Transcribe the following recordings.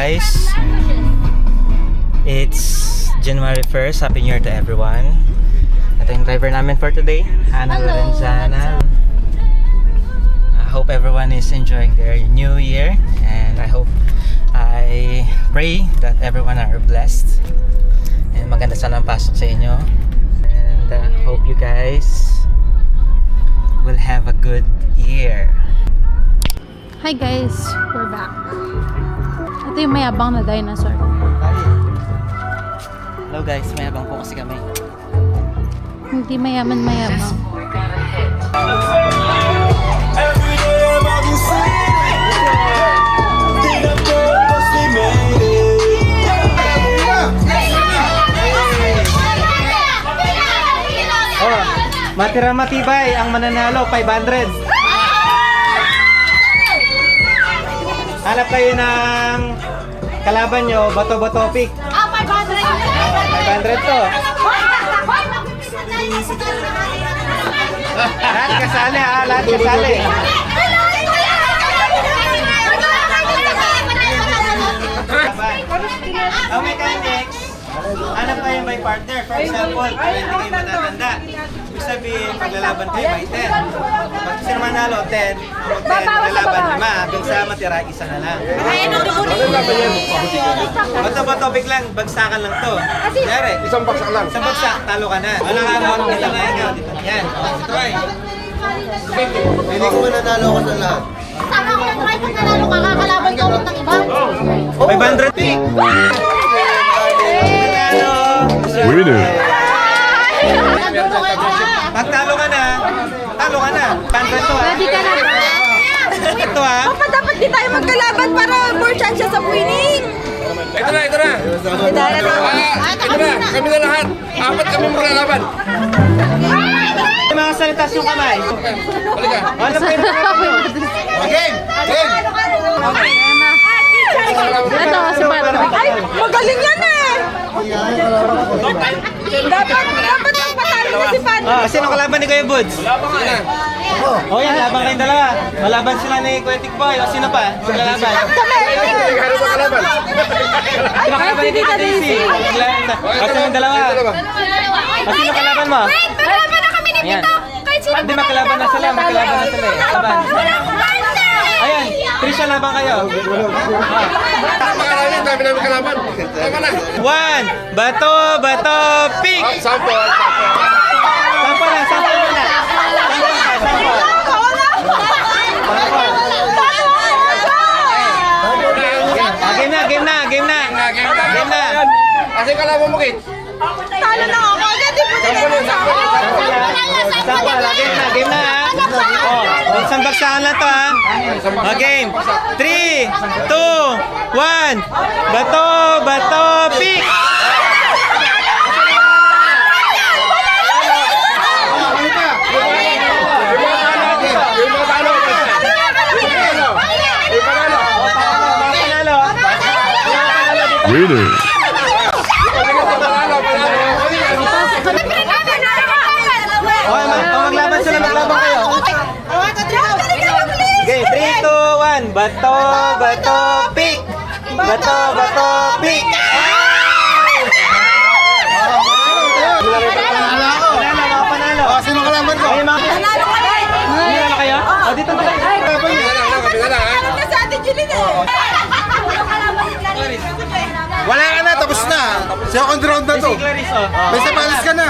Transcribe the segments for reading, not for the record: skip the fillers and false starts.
guys, it's January 1st. Happy New Year to everyone. Ito yung driver namin for today, Hannah Lorenzana. I hope everyone is enjoying their new year, and I pray that everyone are blessed and maganda sana ang pasok sa inyo, and hope you guys will have a good year. Hi guys, we're back. Ito yung mayabang na dinosaur. Hello guys, mayabang po kasi kami. Hindi mayaman-mayabang. Oh, matira matibay ang mananalo, 500. Hanap kayo ng kalaban nyo, bato-bato pick. 500. 500 to. Lahat kasali ha, lahat kasali. Ang mechanics, hanap kayo may partner. For example, kung hindi kayo matatanda, ibig sabihin, paglalaban kayo may 10. Pag sino manalo, 10. Mag 10, maglalaban 5. Dun sa matira, isa na lang. Bato-bato pick lang, bagsakan lang to. Kunyari, Isang baksak lang. sa bagsak, talo ka na. Wala ka mo, dito na ikaw. Yan, try. Hindi ko mananalo ako sa lahat. Sana ko yung try pag nanalo ka, kakalaban ka ulit ng iba. 500 pick! Manalo! Winner! Pag talo ka na, talo ka na. 100 to ha. Ready ka na ba? Ito ha. Dapat di tayo magkalaban para more chance sa winning. Ito na. Ito na. Kami na lahat. Apat kami maglalaban. May mga salitas yung kamay. Halika. Ano pa yung Game! Game! Ito, si Patrick. Ay, magaling yan eh. Dapat ang patalo na si Pan. Sino kalaban ni Kuya Buds? Sige na. Oh yan, laban kayong dalawa. Malaban sila ni Kuya Tikboy. O sino pa? Sino kalaban? Ano ba kalaban? Sino kalaban ni Tita Daisy? O sino yung dalawa? O sino kalaban mo? Wait, magkalaban na kami ni Ayan. Tito. Kahit sino Hindi, makalaban na sila. Makalaban na sila. Laban. Ayan, Trisha, laban kayo. Makarami, dami namin kalaban. Tama na. 1, bato, pick! Sample. Sampo na, sampo muna. Game na. Kasi kalaban mo, Kit. Talo na ako. Agad di po Sample. Sampo, game na ha. Oh, isang bagsakan lang to ha. O, game. 3, 2, 1. Bato, pick! Winner! Okay, maglaban sila, maglaban kayo. Game, 3, 2, 1. Bato, pick! Bato, pick! Panalo. Sino kalaban ko? Panalo kayo? O, dito na. Kapila na, ha? na sa atin yun eh. Wala ka na, tapos na. Second round na to. Si Clarice, oh. May sapalis ka na.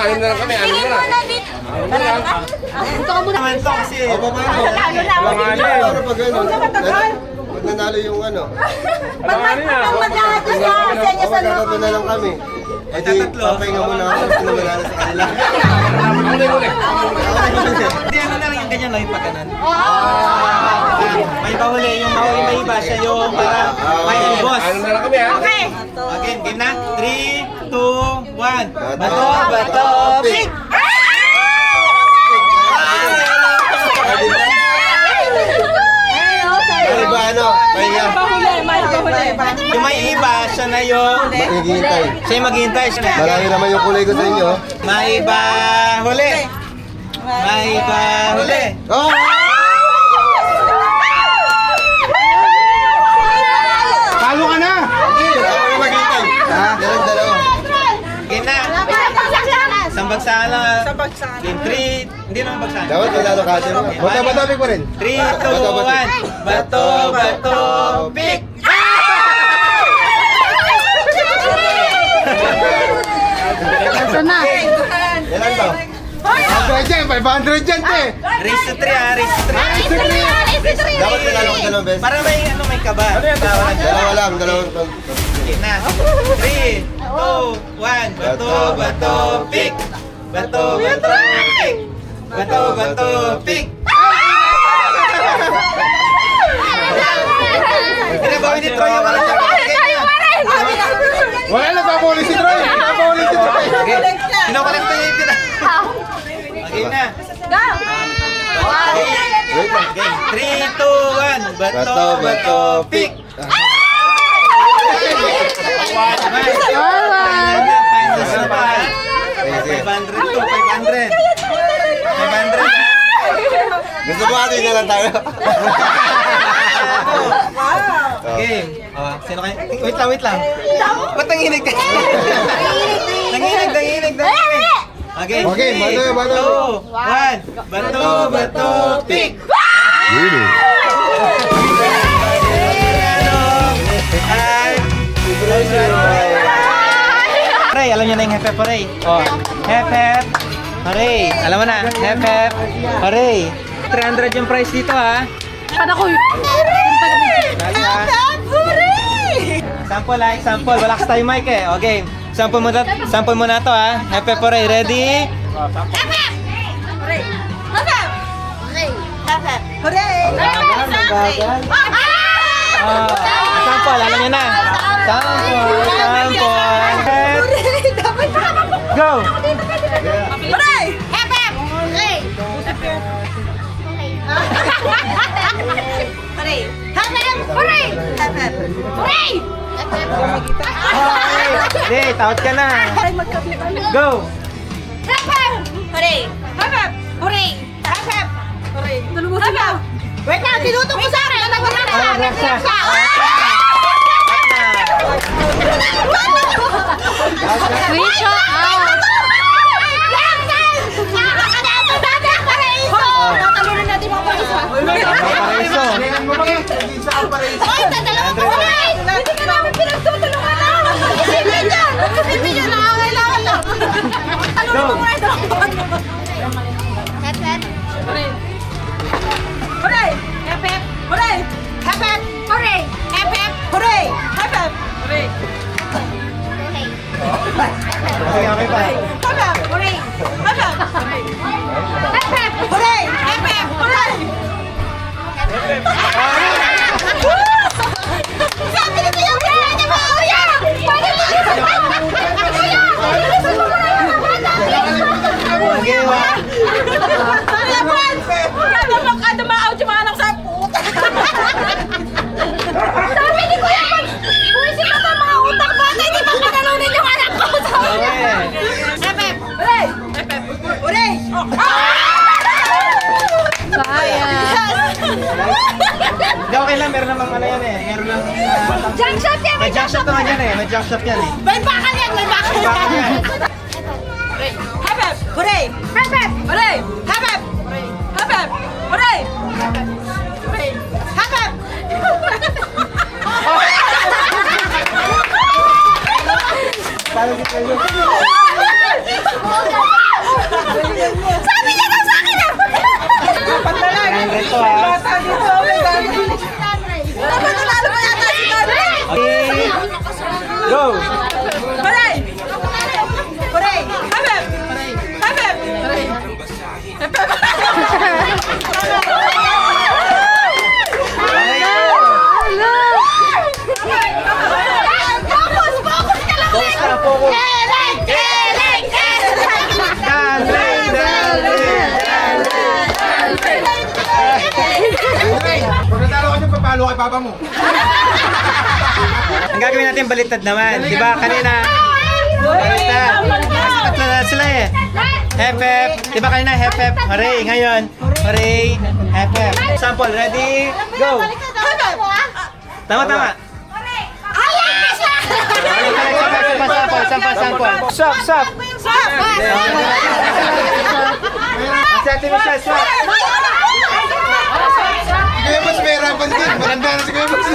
Anim na lang kami, anim na lang. Naman to kasi. Paano pag ano? Pag nanalo yung ano? Magkakato na lang kami. Eh di, papahinga muna ako. Sino manalo sa kanila? Hindi, ano na lang yung ganyan lang yung pagkanan. May bahuli, yung mahuli may iba siya. sa'yo para may boss. Ano na lang kami ha? Okay. Again, game na. 3, 2, 1. Bato, bato, pick! Ano ba ano? Pahinga. Yung may iba, siya na yung... Maghihintay. Siya yung maghihintay. Siya na. Marami naman yung kulay ko sa inyo. May iba, huli. May iba, huli. Oh! Palo ka na! Ako yung maghihintay. Ha? Dalawa. Game na. Isang bagsakan lang. Game 3. Hindi naman bagsakan. Dapat maglalaro ka siya. Bato, pick pa rin. 3, 2, 1. Bato, bato, pick! Ito na. Ilan to? 500 dyan, te! Race to 3 ah, race to 3. Dapat maglalaro ka dalawang beses. Para may ano may kaba. Dalawa lang, dalawang to. Game na. 3, 2, 1. Bato, bato, pick! Bato, bato, pick! Bato, bato, pick! Pinabawi ni Troy yung walang kaba. Wala na, papuli si Troy! Papuli si Troy! Kinokolekta niya yung pina. Game na. Wait lang. Game. 3, 2, 1. Bato, bato, pick! Finals na pa. 500 to, 500. 500. Gusto mo atin na lang tayo. Game. Oh, sino kayo? Wait lang. Ba't nanginig ka? Nanginig. Okay. Okay, bato. 2, 1. Bato, bato, pick! Hooray! Alam niyo na yung hep-hep hooray. Oh, hep-hep hooray. Alam mo na, hep-hep hooray. 300 yung price dito ha. Paano ko Dali, ha? Sample ha, example. Wala kasi tayo mic eh. Okay, sample mo na to ha. Hep-hep hooray. Ready? Oh, sample, alam niyo na. Sample. Go! Hey, tawad ka na. Go! Wait lang, tinutok mo sa akin. Switch out. Tatalunan natin mga paraiso. Paraiso. Hoy, dadalawa ko sa akin. Hindi ka namin pinagtutulungan na. Isipin nyo, nakakailangan lang. Talunan mo muna ito. Hooray! Hep-hep! Hooray! Hep-hep! Hooray! Hep-hep! Hooray! Hep-hep! Hooray! Okay pa. Hep-hep! Hooray! Hep-hep! Hep-hep! Hooray! Hep-hep! Hooray! Sabi ni Kuya, wala niya mga kuya! Paano mo? Kuya! Okay, wa. Grabe magkadumaaw yung mga anak sa puta! Sabi ni Kuya, buwisin mo sa mga utak ko! Hindi ba panalunin yung anak ko? Hep-hep! Hooray! Hep-hep! Hooray! Sayang. Hindi, okay lang. Meron namang ano yan eh. Meron lang... Junk shot yan! may jump shot naman yan eh. May jump shot yan eh. May bakal yan! May bakal yan! Hep-hep! Hooray! Hep-hep! Hooray! Hep-hep! Hep-hep! Hooray! Hooray! Hep-hep! Sabi niya daw sa akin ah! Ito ha. Dapat nalalo mo yata si Tony! Okay. Go! Hooray! Hooray! Hep-hep! Hep-hep! Hep-hep! Hello. kay papa mo. Ang gagawin natin baliktad naman. Di ba kanina? Baliktad. Tatlo na sila eh. Hep hep. Di ba kanina hep hep? Hooray. Ngayon. Hooray. Hep hep. Sample. Ready? Go. Tama, tama. Sample. Swap, swap. Ang sa atin mo siya, swap. Kuya Boss, may harapan din. Maranda na si Kuya Boss.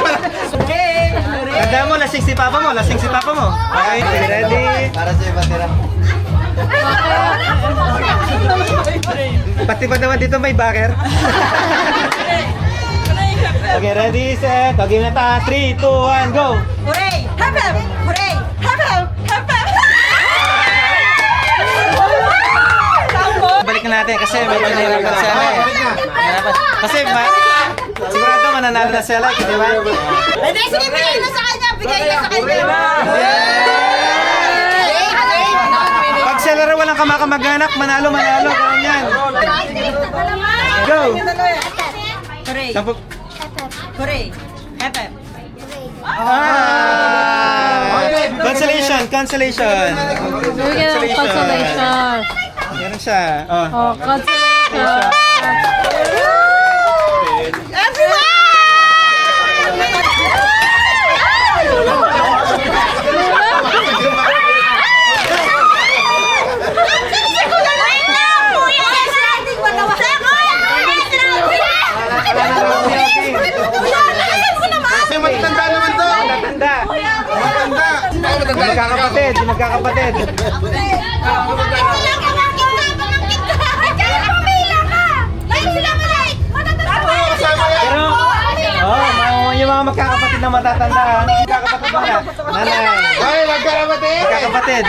Tanda mo, lasing si papa mo. Lasing si papa mo. Okay, ready? Para sa'yo, batira. Pati ba naman dito may backer? Okay, ready, set. Okay na ta. 3, 2, 1, go! Hooray! Hep hep! Hooray! Hep hep! Hep hep! Balik na natin kasi medyo nahirapan si Ella eh. Nahirapan. Kasi sigurado mananalo na si Ella, di ba? Hindi, sige, bigay na sa kanya! Bigay na sa kanya! Pag si Ella walang kamakamag-anak, manalo, ganyan yan. Go! Hooray! Sampu- Hooray! Hep hep! Consolation, consolation. Bigyan ng consolation. Meron siya. Oh. Oh, consolation. Kasi matanda naman to. Tanda. Matanda. Magkakapatid, magkakapatid. Pero, yung mga magkakapatid na matatanda, magkakapatid ba na? Nanay. Ay, magkakapatid. Magkakapatid.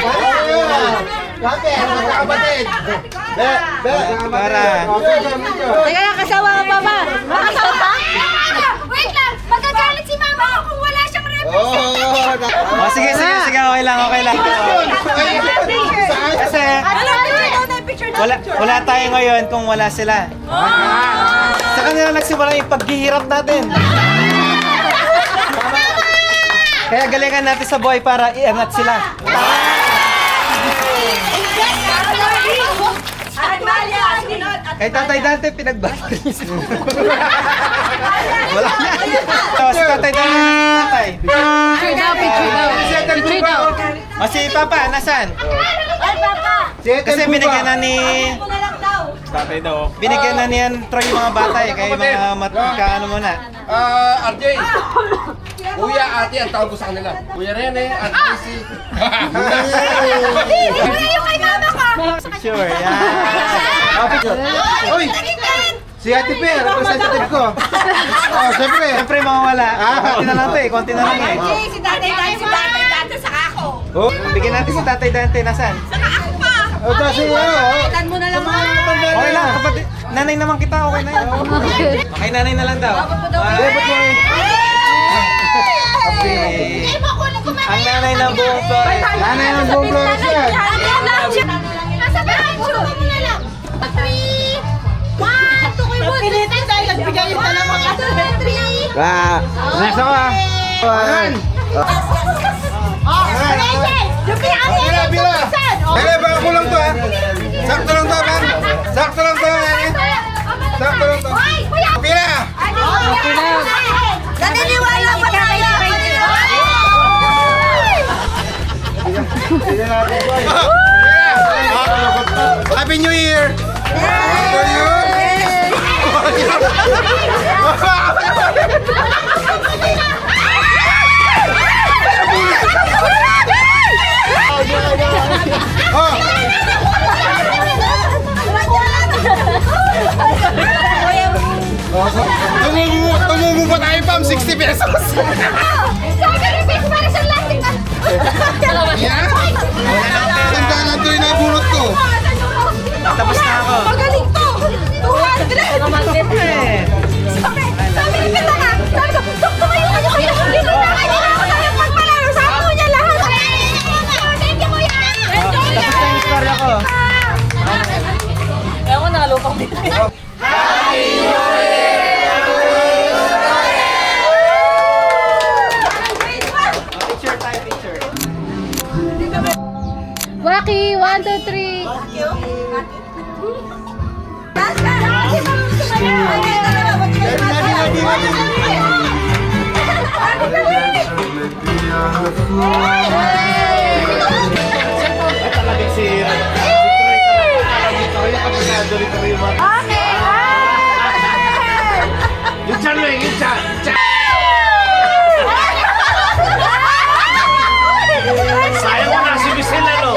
Magkakapatid. Para. Teka lang, kasawa ka pa ba? Wait lang! Magagalit si mama kung wala siyang represent. Oh, sige, okay lang. Kasi, wala tayo ngayon kung wala sila. Sa kanila nagsimula yung paghihirap natin. Kaya galingan natin sa buhay para iangat sila. Kay Tatay Dante, pinagbalik niya sila. Wala na. So, si Tatay Dante, Tatay. Picture daw, picture daw. Picture daw. O si Papa, nasan? Kasi binigyan na ni... Binigyan na niyan Troy yung mga bata eh. Kaya mga magkaano muna. RJ. Kuya, ate, ang tawag ko sa kanila. Kuya Rene, at Casey. Yung kay mama ko! Sure, yan. Uy! Si Ate Pe, representative ko. Oh, siyempre. Siyempre mawawala. Konti na lang to eh, konti na lang eh. Si tatay dante, saka ako. Oh, Bigyan natin si Tatay Dante, nasan? Saka ako pa. oh, kasi Dan mo na lang mga. Okay lang, kapatid. Nanay naman kita, okay na yun. Okay, nanay na lang daw. Ang nanay ng buong Flores. Nanay ng buong Flores yan. Nasa bahay, show mo na lang. 3, 1, 2, kuy mo. Pilitin tayo, nagbigay yung dalawang aso. 3. Next ako ah. Ayan. Yung pinaka Bila. Hele, baka kulang to ah. Sakto lang to, man. Sakto lang to, man. Sakto lang to. Hoy, kuya! Pila. Naniniwala pa tayo. Happy New Year! For you! Tumubo pa tayo, Pam, 60 pesos! Para sa lasting na. Yeah? Sandaan lang ito yung nabunot ko. Tapos na ako. Magaling to. 200. Eh. Sabi ni Pita nga, sabi ko, "Dok, tumayo kayo kayo. Dito na kayo na ako tayo magpalaro. Sakto niya lahat." Thank you, kuya. Tapos na yung istorya ko. Ewan ko, nakalupang dito. Happy New Year! you. Sayang mo na si Michelle, ano?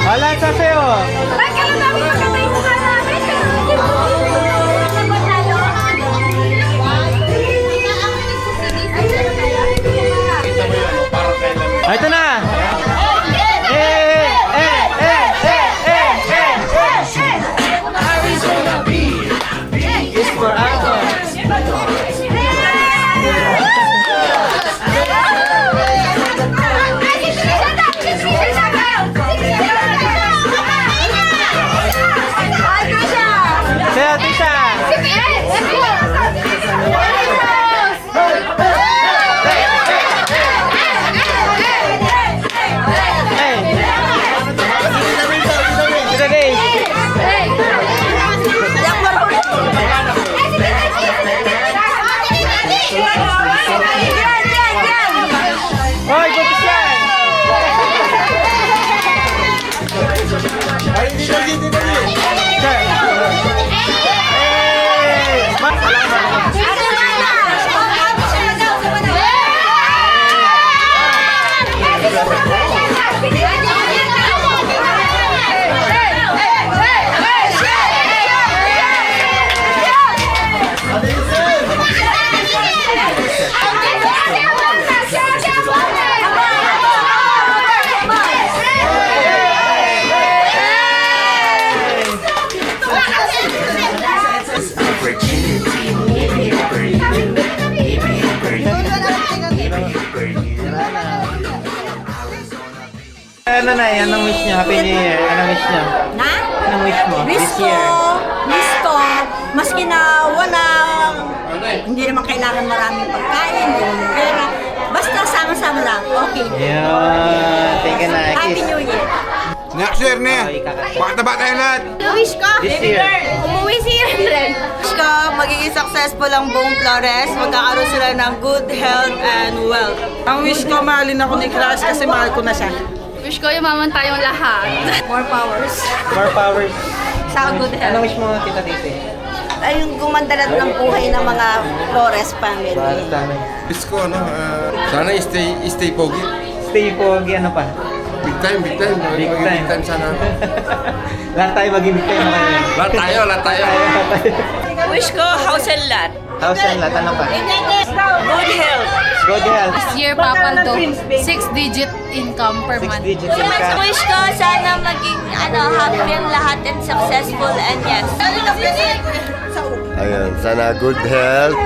Wala sa sa'yo. Ito na! It's for us. Sa'yo, Tisha! Hey! Tita Day! Hoy, butis yan! Ay, hindi na, hindi na. Sir! Hey! Ano na, anong wish niyo? Happy New Year. Anong wish niyo? Na? Anong wish mo? Wish This ko, year. maski na walang, hindi naman kailangan maraming pagkain, hindi naman pera. Basta sama-sama lang, okay. Yun. Thank you na. Happy Kiss. New Year. Next year na. Bata-bata yan lahat. Wish ko, This year. umuwi si Ren. Wish ko, magiging successful ang buong Flores. Magkakaroon sila ng good health and wealth. Ang wish ko, mahalin ako ni Crush kasi mahal ko na siya. Wish ko yumaman tayong lahat. More powers. More powers. Sa good Anong health. wish mo, Tita Titi? Ay, yung gumandalat ng buhay ng mga Flores family. Para sa amin. Diyos ko, ano, sana stay pogi. Stay pogi, ano pa? Big time, big time. Big Maging time. Big time sana. Lahat tayo maging big time na kayo. Lahat tayo, lahat tayo. Wish ko, house and lot. House and lot, ano pa? Good health. Good health. This year, papaldo. 6-digit income per 6 month. digits income. Wish ko, sana maging happy ang lahat and successful and yes. Ayun, sana good health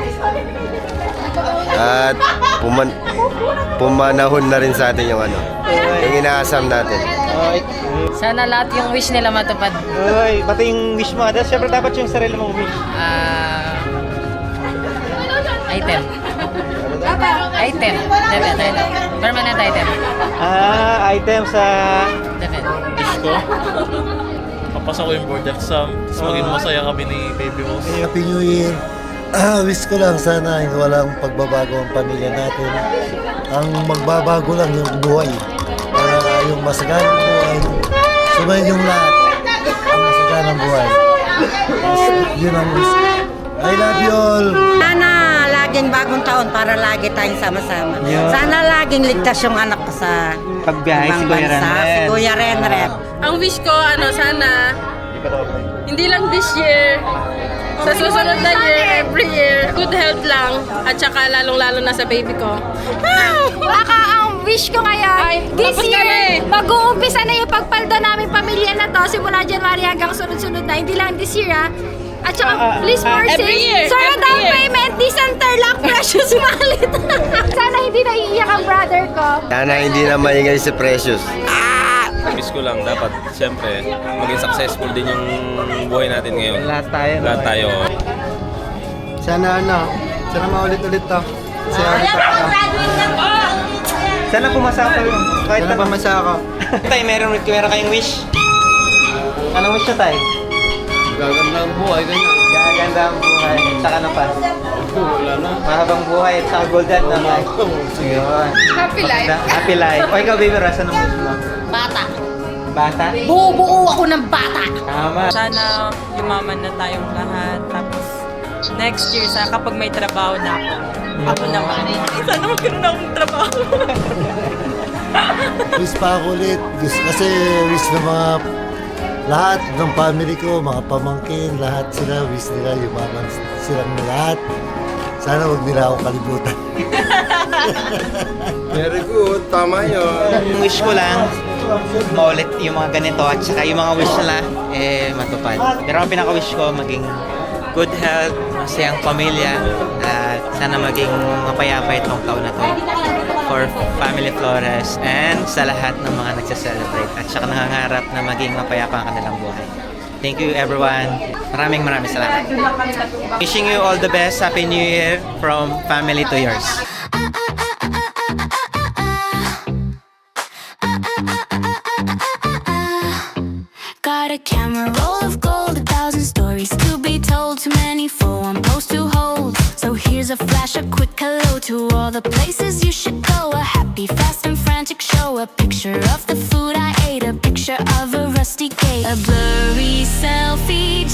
at pumanahon na rin sa atin yung ano, yung inaasam natin. Oy, Sana lahat yung wish nila matupad. oy, pati yung wish mo. Siyempre dapat yung sarili mong wish. Item. Item. Dapat. Permanent item. Item sa... Dapat. Wish ko, mapasa ko yung board exam, tapos maging masaya kami ni Baby Rose. Happy New Year. Wish ko lang sana walang pagbabago ang pamilya natin. Ang magbabago lang yung buhay. Para yung masaganang buhay, sumayin yung lahat. Ang masaganang buhay. Yun ang wish ko. I love you all. Sana laging bagong taon para lagi tayong sama-sama. Yeah. Sana laging ligtas yung anak ko sa Pagbiyahe si ibang Kuya bansa. Renren. Si Kuya Renren. Ang wish ko, sana, hindi lang this year, sa susunod na year, every year, good health lang, at saka lalong-lalo na sa baby ko. Baka ang wish ko ngayon, this tapos year, mag-uumpisa na yung pagpaldo namin pamilya na to, simula January hanggang sunod-sunod na, hindi lang this year ha. At saka, please Marcy, every year, Sir, every down year. payment, Decenter Lock, Precious Malit. Sana hindi naiiyak ang brother ko. Sana hindi na maingay si Precious. Miss ko lang, dapat siyempre maging successful din yung buhay natin ngayon. Lahat tayo. no? Lahat tayo. Sana maulit-ulit to. Sana pumasa ka yun. Kahit Sana pamasa ako. Tay, meron kayong wish? Anong wish na tayo? Gaganda ang buhay, ganyan. Gaganda ang buhay. Saka na pa. Wala na. Mahabang buhay at saka golden na tayo. Yun. Happy life. Happy life. O ikaw, baby Ras, anong wish mo? Bata. Bata? Buo ako ng bata. Tama. Sana yumaman na tayong lahat. Tapos next year, kapag may trabaho na ako naman. Sana magkaroon akong trabaho. Wish pa ako ulit. Kasi wish ng mga lahat ng family ko, mga pamangkin, lahat sila, wish nila yumaman silang lahat. Sana huwag nila ako kalimutan. Very good, tama yun. Ang wish ko lang, maulit yung mga ganito at saka yung mga wish nila, matupad. Pero ang pinaka-wish ko, maging good health, masayang pamilya, at sana maging mapayapa itong taon na to for Family Flores and sa lahat ng mga nagsa-celebrate at saka nangangarap na maging mapayapa ang kanilang buhay. Thank you everyone. Maraming salamat. Wishing you all the best. Happy New Year from family to yours. Got a camera roll of gold, 1,000 stories to be told, too many for one post to hold. So here's a flash, a quick hello to all the places you should go. A happy, fast and frantic show, a picture of the food I ate, a picture of a rusty gate, a blurry selfie.